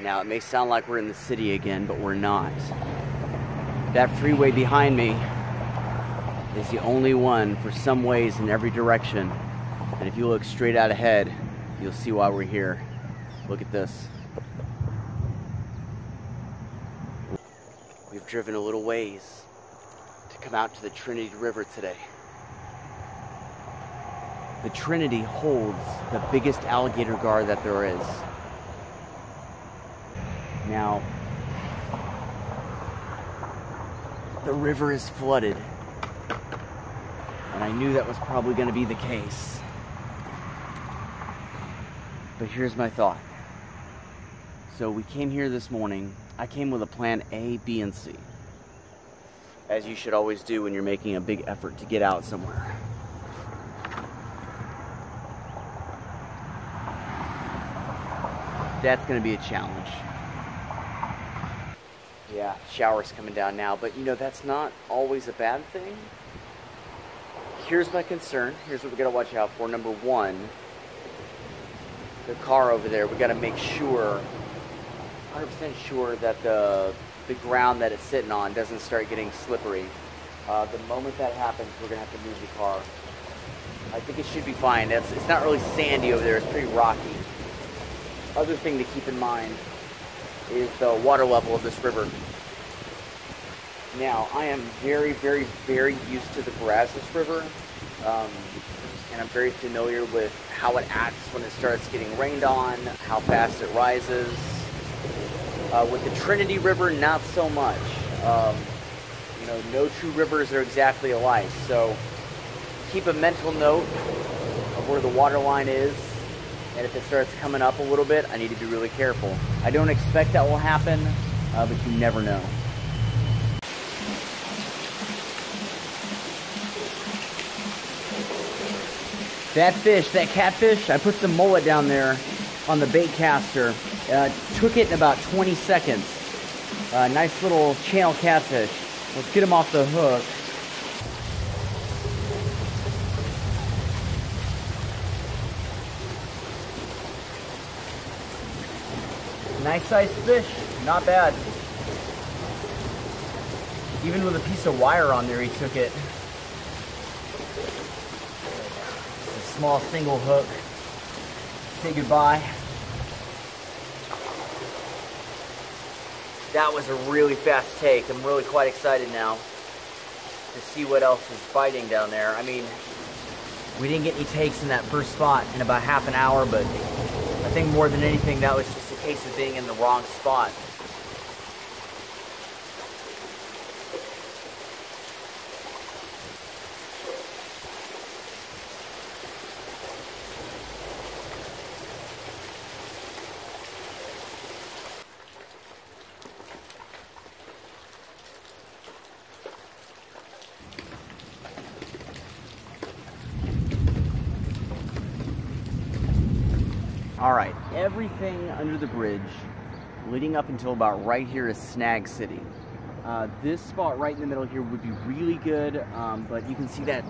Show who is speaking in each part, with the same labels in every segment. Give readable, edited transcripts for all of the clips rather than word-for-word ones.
Speaker 1: Now, it may sound like we're in the city again, but we're not. That freeway behind me is the only one for some ways in every direction. And if you look straight out ahead, you'll see why we're here. Look at this. We've driven a little ways to come out to the Trinity River today. The Trinity holds the biggest alligator gar that there is. Now, the river is flooded, and I knew that was probably going to be the case. But here's my thought. So we came here this morning. I came with a plan A, B, and C, as you should always do when you're making a big effort to get out somewhere. That's going to be a challenge. Yeah, shower's coming down now, but you know, that's not always a bad thing. Here's my concern. Here's what we got to watch out for. Number one, the car over there, we got to make sure, 100% sure that the ground that it's sitting on doesn't start getting slippery. The moment that happens, we're going to have to move the car. I think it should be fine. It's not really sandy over there. It's pretty rocky. Other thing to keep in mind is the water level of this river. Now, I am very, very, very used to the Brazos River, and I'm very familiar with how it acts when it starts getting rained on, how fast it rises. With the Trinity River, not so much. You know, no two rivers are exactly alike, so keep a mental note of where the water line is. And if it starts coming up a little bit, I need to be really careful. I don't expect that will happen, but you never know. That fish, that catfish, I put some mullet down there on the bait caster. Took it in about 20 seconds. Nice little channel catfish. Let's get him off the hook. Nice sized fish, not bad. Even with a piece of wire on there, he took it. A small single hook. Say goodbye. That was a really fast take. I'm really quite excited now to see what else is biting down there. I mean, we didn't get any takes in that first spot in about half an hour, but I think more than anything, that was just a case of being in the wrong spot. All right, everything under the bridge leading up until about right here is Snag City. This spot right in the middle here would be really good, but you can see that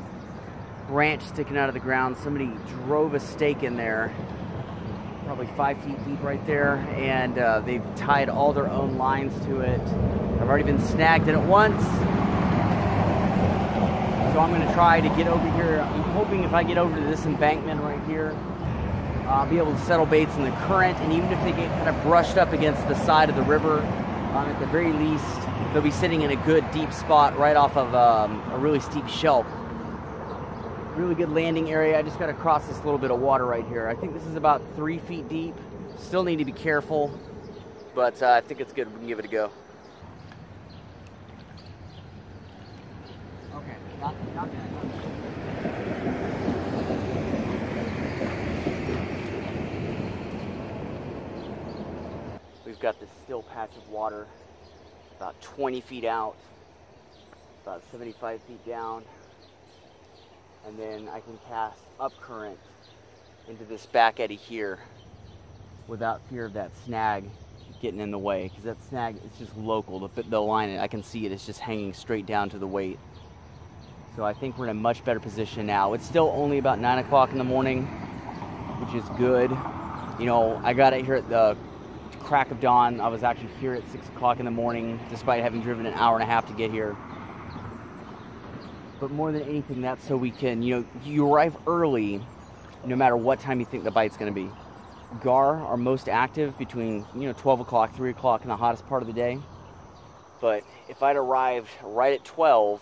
Speaker 1: branch sticking out of the ground. Somebody drove a stake in there, probably 5 feet deep right there, and they've tied all their own lines to it. I've already been snagged in it once, so I'm going to try to get over here. I'm hoping if I get over to this embankment right here, I'll be able to settle baits in the current, and even if they get kind of brushed up against the side of the river, at the very least, they'll be sitting in a good deep spot right off of a really steep shelf. Really good landing area. I just got to cross this little bit of water right here. I think this is about 3 feet deep. Still need to be careful, but I think it's good. We can give it a go. Okay, not bad. We've got this still patch of water about 20 feet out, about 75 feet down, and then I can cast up current into this back eddy here without fear of that snag getting in the way, because that snag is just local. The line, I can see it, it's just hanging straight down to the weight. So I think we're in a much better position now. It's still only about 9 o'clock in the morning, which is good. You know, I got it here at the crack of dawn. I was actually here at 6 o'clock in the morning, despite having driven an hour and a half to get here. But more than anything, that's so we can, you arrive early, no matter what time you think the bite's going to be. Gar are most active between, 12 o'clock, 3 o'clock in the hottest part of the day. But if I'd arrived right at 12,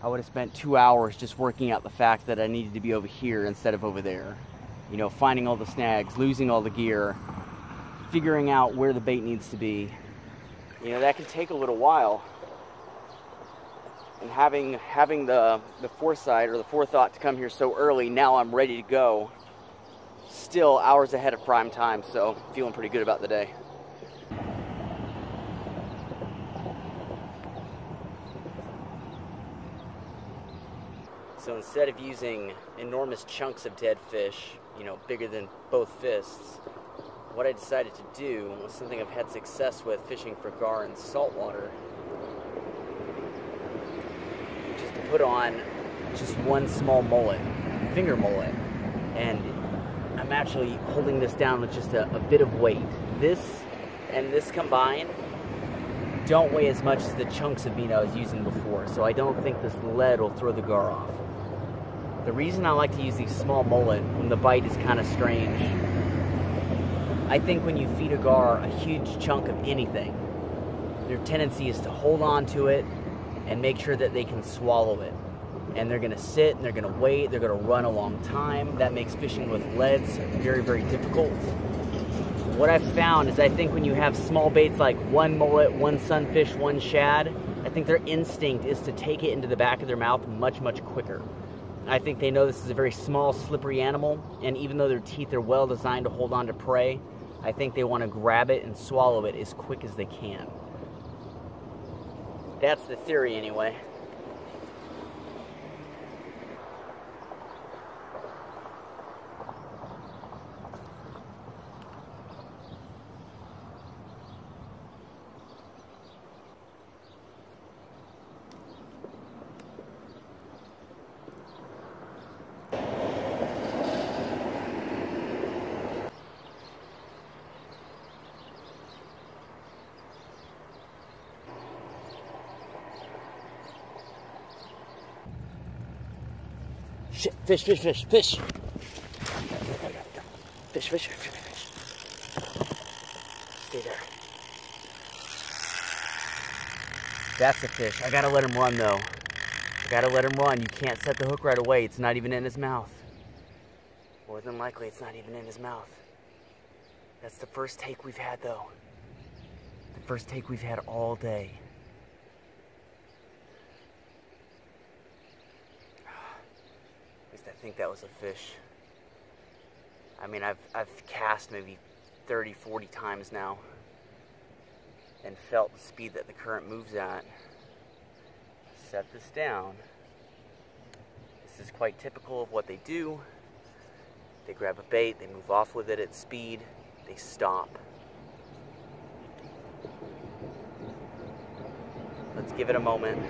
Speaker 1: I would have spent 2 hours just working out the fact that I needed to be over here instead of over there. Finding all the snags, losing all the gear, figuring out where the bait needs to be. That can take a little while. And having the foresight or the forethought to come here so early, now I'm ready to go. Still hours ahead of prime time, so feeling pretty good about the day. So instead of using enormous chunks of dead fish, bigger than both fists, what I decided to do was something I've had success with fishing for gar in saltwater, which is to put on just one small mullet, finger mullet, and I'm actually holding this down with just a bit of weight. This and this combined don't weigh as much as the chunks of meat I was using before, so I don't think this lead will throw the gar off. The reason I like to use these small mullet when the bite is kind of strange, I think when you feed a gar a huge chunk of anything, their tendency is to hold on to it and make sure that they can swallow it. And they're gonna sit and they're gonna wait, they're gonna run a long time. That makes fishing with leads very, very difficult. What I've found is I think when you have small baits like one mullet, one sunfish, one shad, I think their instinct is to take it into the back of their mouth much, much quicker. I think they know this is a very small, slippery animal, and even though their teeth are well designed to hold on to prey, I think they want to grab it and swallow it as quick as they can. That's the theory anyway. Shit, fish, fish, fish, fish. Fish, fish, fish, fish. Stay there. That's a fish. I gotta let him run though. I gotta let him run. You can't set the hook right away. It's not even in his mouth. More than likely, it's not even in his mouth. That's the first take we've had though. The first take we've had all day. I think that was a fish. I mean, I've cast maybe 30, 40 times now and felt the speed that the current moves at. Set this down. This is quite typical of what they do. They grab a bait, they move off with it at speed, they stop. Let's give it a moment.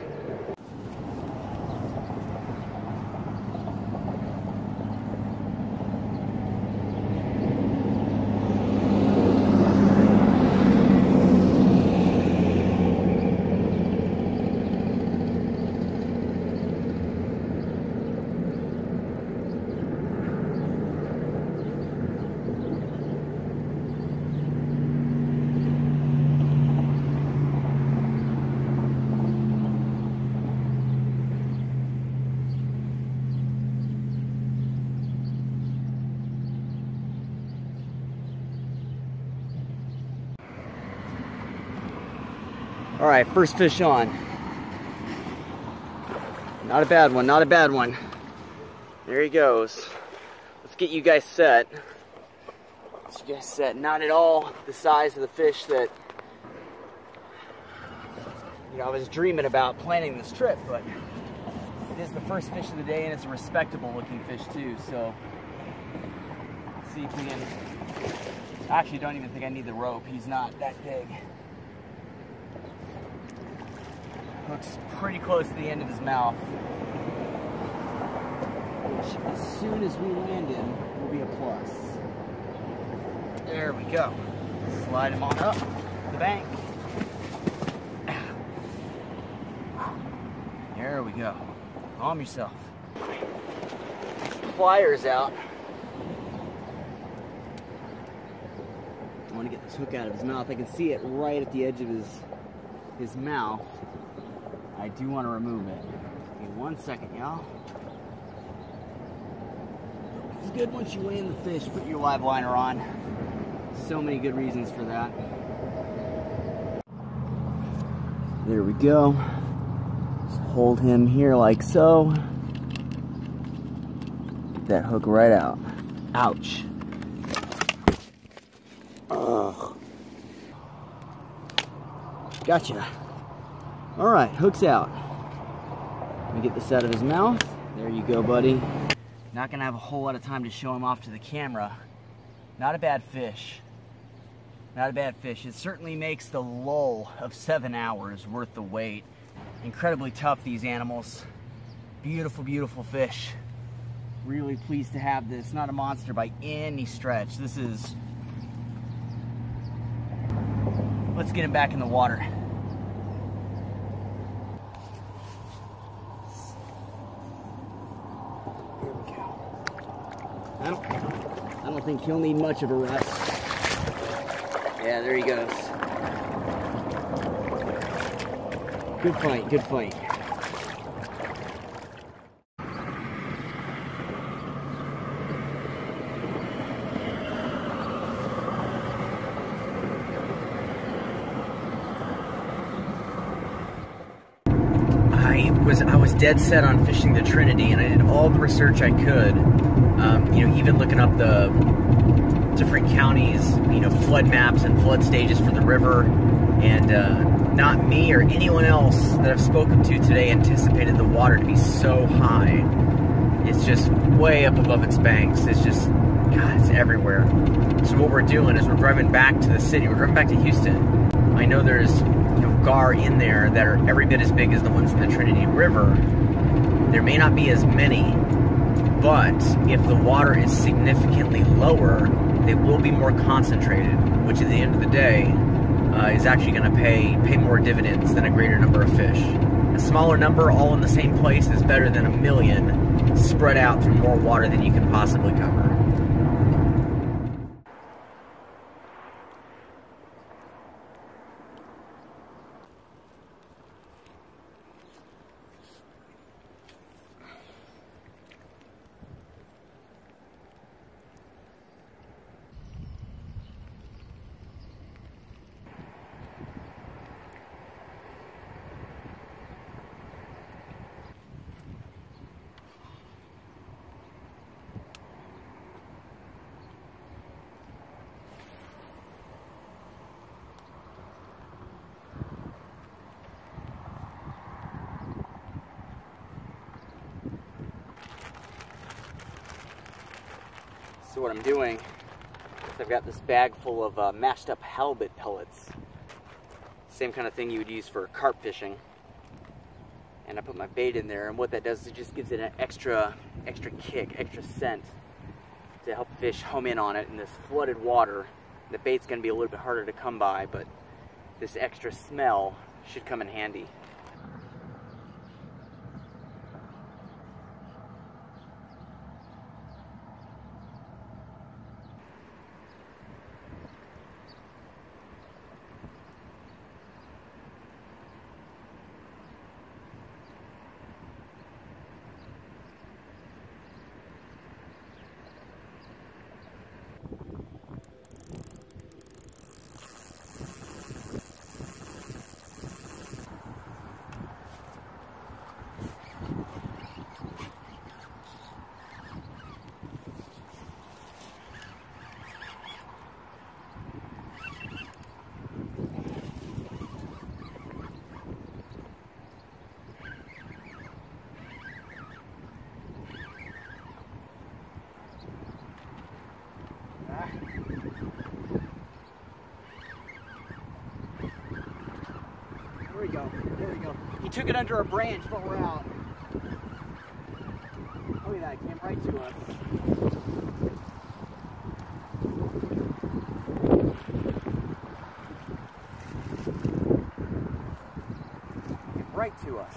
Speaker 1: All right, first fish on. Not a bad one, not a bad one. There he goes. Let's get you guys set. Not at all the size of the fish that I was dreaming about planning this trip, but it is the first fish of the day and it's a respectable looking fish too, so let's see if we can. I actually don't even think I need the rope. He's not that big. Looks pretty close to the end of his mouth, which as soon as we land him will be a plus. There we go. Slide him on up the bank. There we go. Calm yourself. Pliers out. I want to get this hook out of his mouth. I can see it right at the edge of his mouth. I do want to remove it. Give me 1 second, y'all. It's good once you weigh in the fish, put your live liner on. So many good reasons for that. There we go. Just hold him here like so. Get that hook right out. Ouch. Ugh. Gotcha. All right, hook's out. Let me get this out of his mouth. There you go, buddy. Not gonna have a whole lot of time to show him off to the camera. Not a bad fish. Not a bad fish. It certainly makes the lull of 7 hours worth the wait. Incredibly tough, these animals. Beautiful, beautiful fish. Really pleased to have this. Not a monster by any stretch. This is... Let's get him back in the water. Here we go. I don't think he'll need much of a rest. Yeah, there he goes. Good fight, good fight. I was dead set on fishing the Trinity, and I did all the research I could. You know, even looking up the different counties, you know, flood maps and flood stages for the river, and not me or anyone else that I've spoken to today anticipated the water to be so high. It's just way up above its banks. It's just, God, it's everywhere. So what we're doing is we're driving back to the city. We're driving back to Houston. I know there's, you know, gar in there that are every bit as big as the ones in the Trinity River. There may not be as many, but if the water is significantly lower, they will be more concentrated, which at the end of the day is actually going to pay more dividends than a greater number of fish. A smaller number all in the same place is better than a million spread out through more water than you can possibly cover. So what I'm doing is I've got this bag full of mashed up halibut pellets. Same kind of thing you would use for carp fishing. And I put my bait in there, and what that does is it just gives it an extra kick, extra scent to help fish home in on it in this flooded water. The bait's going to be a little bit harder to come by, but this extra smell should come in handy. There we go. He took it under a branch, but we're out. Look at that, it came right to us. right to us.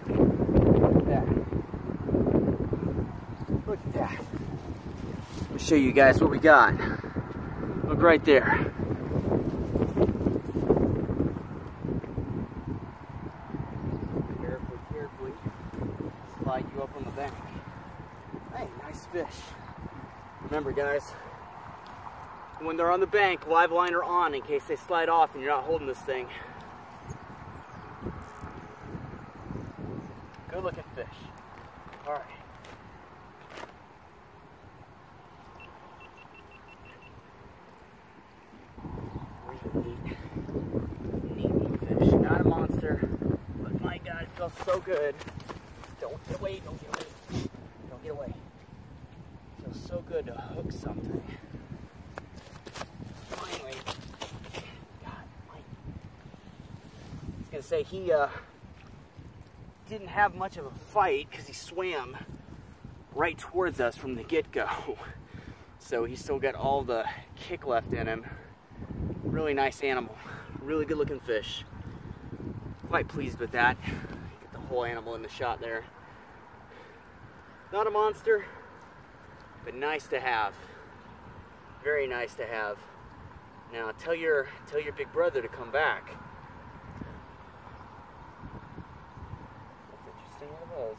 Speaker 1: Look at that. Look at that. Let me show you guys what we got. Look right there. Carefully slide you up on the bank. Hey, nice fish. Remember, guys, when they're on the bank, live liner on in case they slide off and you're not holding this thing. Good looking fish. All right. Neat fish. Not a monster, but my God, it feels so good. Don't get away, don't get away. Don't get away. It feels so good to hook something. Finally. God, Mike. I was gonna say he didn't have much of a fight because he swam right towards us from the get-go. So he's still got all the kick left in him. Really nice animal. Really good looking fish. Quite pleased with that. Get the whole animal in the shot there. Not a monster, but nice to have. Very nice to have. Now tell your big brother to come back. That's interesting, what it is.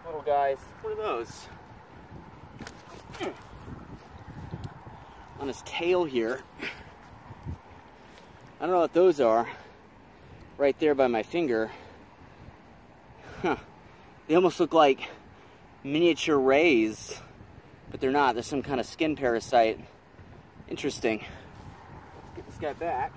Speaker 1: Little guys, what are those? On his tail here. I don't know what those are. Right there by my finger. Huh. They almost look like miniature rays, but they're not. They're some kind of skin parasite. Interesting. Let's get this guy back.